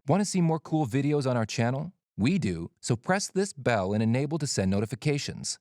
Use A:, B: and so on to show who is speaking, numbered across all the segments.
A: Want to see more cool videos on our channel? We do, so press this bell and enable to send notifications.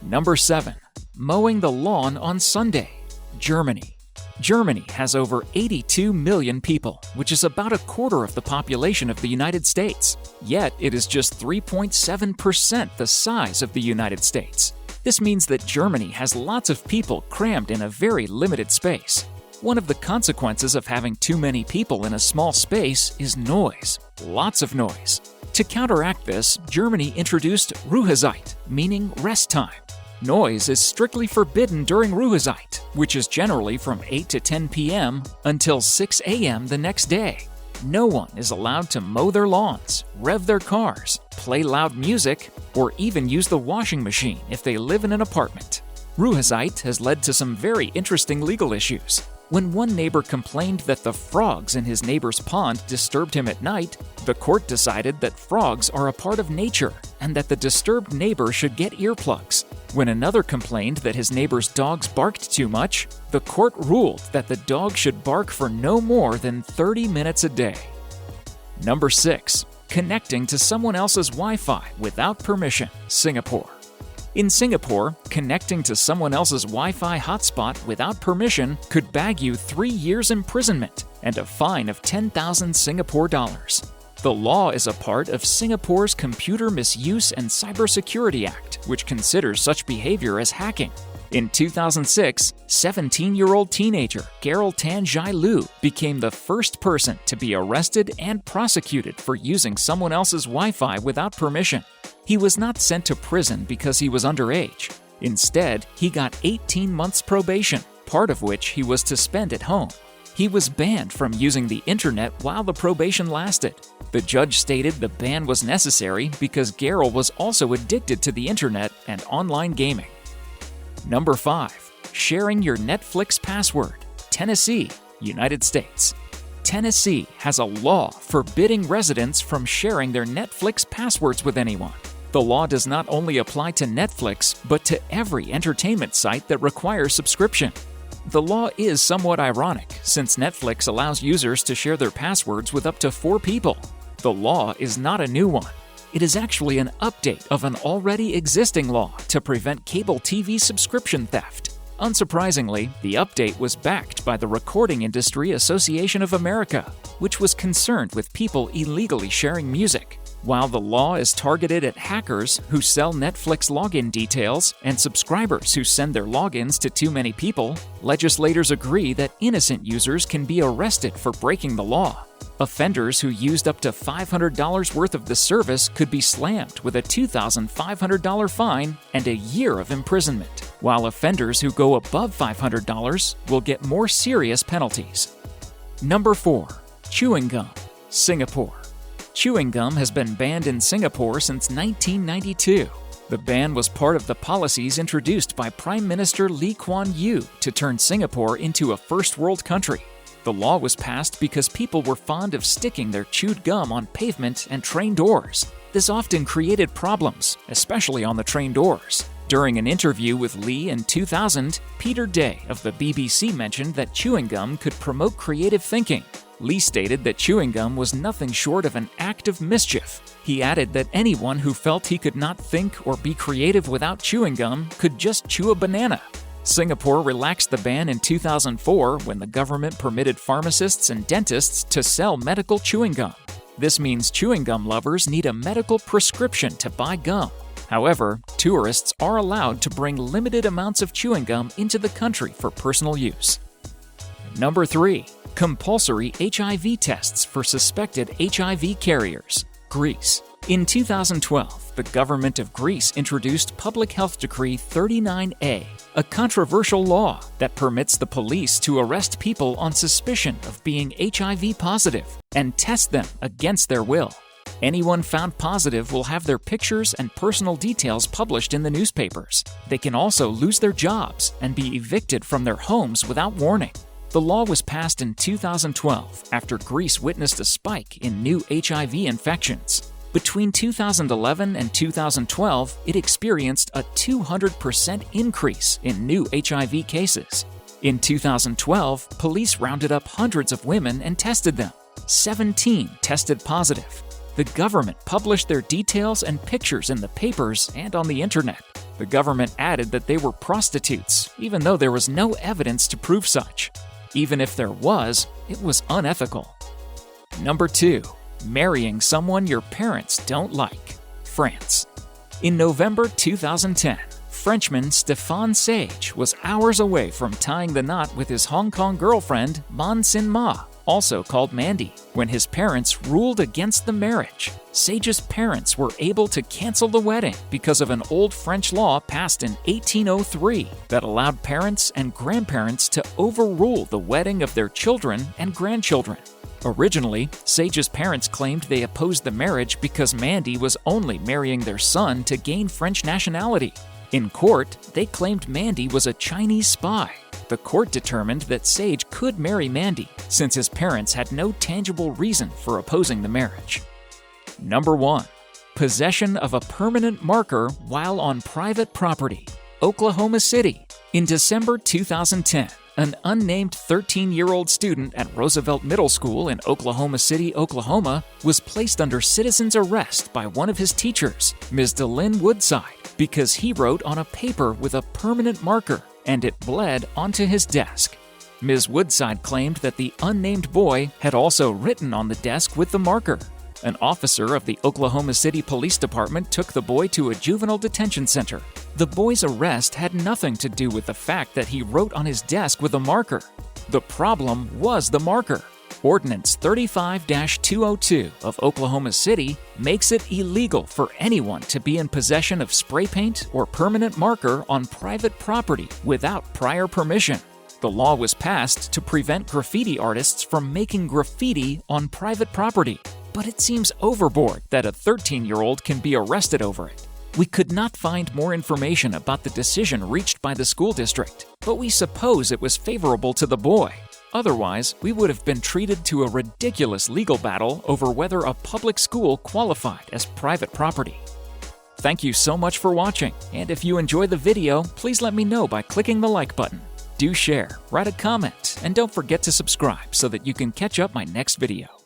B: Number 7. Mowing the lawn on Sunday. Germany. Germany has over 82 million people, which is about a quarter of the population of the United States. Yet, it is just 3.7% the size of the United States. This means that Germany has lots of people crammed in a very limited space. One of the consequences of having too many people in a small space is noise. Lots of noise. To counteract this, Germany introduced Ruhezeit, meaning rest time. Noise is strictly forbidden during Ruhezeit, which is generally from 8 to 10 p.m. until 6 a.m. the next day. No one is allowed to mow their lawns, rev their cars, play loud music, or even use the washing machine if they live in an apartment. Ruhezeit has led to some very interesting legal issues. When one neighbor complained that the frogs in his neighbor's pond disturbed him at night, the court decided that frogs are a part of nature and that the disturbed neighbor should get earplugs. When another complained that his neighbor's dogs barked too much, the court ruled that the dog should bark for no more than 30 minutes a day. Number 6. Connecting to someone else's Wi-Fi without permission. Singapore. In Singapore, connecting to someone else's Wi-Fi hotspot without permission could bag you 3 years imprisonment and a fine of 10,000 Singapore dollars. The law is a part of Singapore's Computer Misuse and Cybersecurity Act, which considers such behavior as hacking. In 2006, 17-year-old teenager Gerald Tan Jai Lu became the first person to be arrested and prosecuted for using someone else's Wi-Fi without permission. He was not sent to prison because he was underage. Instead, he got 18 months probation, part of which he was to spend at home. He was banned from using the internet while the probation lasted. The judge stated the ban was necessary because Gerald was also addicted to the internet and online gaming. Number 5. Sharing your Netflix password. Tennessee, United States. Tennessee has a law forbidding residents from sharing their Netflix passwords with anyone. The law does not only apply to Netflix, but to every entertainment site that requires subscription. The law is somewhat ironic, since Netflix allows users to share their passwords with up to 4 people. The law is not a new one. It is actually an update of an already existing law to prevent cable TV subscription theft. Unsurprisingly, the update was backed by the Recording Industry Association of America, which was concerned with people illegally sharing music. While the law is targeted at hackers who sell Netflix login details and subscribers who send their logins to too many people, legislators agree that innocent users can be arrested for breaking the law. Offenders who used up to $500 worth of the service could be slammed with a $2,500 fine and a year of imprisonment, while offenders who go above $500 will get more serious penalties. Number 4. Chewing gum. Singapore. Chewing gum has been banned in Singapore since 1992. The ban was part of the policies introduced by Prime Minister Lee Kuan Yew to turn Singapore into a first world country. The law was passed because people were fond of sticking their chewed gum on pavement and train doors. This often created problems, especially on the train doors. During an interview with Lee in 2000, Peter Day of the BBC mentioned that chewing gum could promote creative thinking. Lee stated that chewing gum was nothing short of an act of mischief. He added that anyone who felt he could not think or be creative without chewing gum could just chew a banana. Singapore relaxed the ban in 2004 when the government permitted pharmacists and dentists to sell medical chewing gum. This means chewing gum lovers need a medical prescription to buy gum. However, tourists are allowed to bring limited amounts of chewing gum into the country for personal use. Number 3. Compulsory HIV tests for suspected HIV carriers. Greece. In 2012, the government of Greece introduced Public Health Decree 39A, a controversial law that permits the police to arrest people on suspicion of being HIV positive and test them against their will. Anyone found positive will have their pictures and personal details published in the newspapers. They can also lose their jobs and be evicted from their homes without warning. The law was passed in 2012 after Greece witnessed a spike in new HIV infections. Between 2011 and 2012, it experienced a 200% increase in new HIV cases. In 2012, police rounded up hundreds of women and tested them. 17 tested positive. The government published their details and pictures in the papers and on the internet. The government added that they were prostitutes, even though there was no evidence to prove such. Even if there was, it was unethical. Number 2. Marrying someone your parents don't like. France. In November 2010, Frenchman Stéphane Sage was hours away from tying the knot with his Hong Kong girlfriend, Man Sin Ma, also called Mandy, when his parents ruled against the marriage. Sage's parents were able to cancel the wedding because of an old French law passed in 1803 that allowed parents and grandparents to overrule the wedding of their children and grandchildren. Originally, Sage's parents claimed they opposed the marriage because Mandy was only marrying their son to gain French nationality. In court, they claimed Mandy was a Chinese spy. The court determined that Sage could marry Mandy since his parents had no tangible reason for opposing the marriage. Number 1. Possession of a permanent marker while on private property. Oklahoma City. In December 2010, an unnamed 13-year-old student at Roosevelt Middle School in Oklahoma City, Oklahoma, was placed under citizen's arrest by one of his teachers, Ms. DeLynn Woodside, because he wrote on a paper with a permanent marker, and it bled onto his desk. Ms. Woodside claimed that the unnamed boy had also written on the desk with the marker. An officer of the Oklahoma City Police Department took the boy to a juvenile detention center. The boy's arrest had nothing to do with the fact that he wrote on his desk with a marker. The problem was the marker. Ordinance 35-202 of Oklahoma City makes it illegal for anyone to be in possession of spray paint or permanent marker on private property without prior permission. The law was passed to prevent graffiti artists from making graffiti on private property. But it seems overboard that a 13-year-old can be arrested over it. We could not find more information about the decision reached by the school district, but we suppose it was favorable to the boy. Otherwise, we would have been treated to a ridiculous legal battle over whether a public school qualified as private property. Thank you so much for watching, and if you enjoyed the video, please let me know by clicking the like button. Do share, write a comment, and don't forget to subscribe so that you can catch up my next video.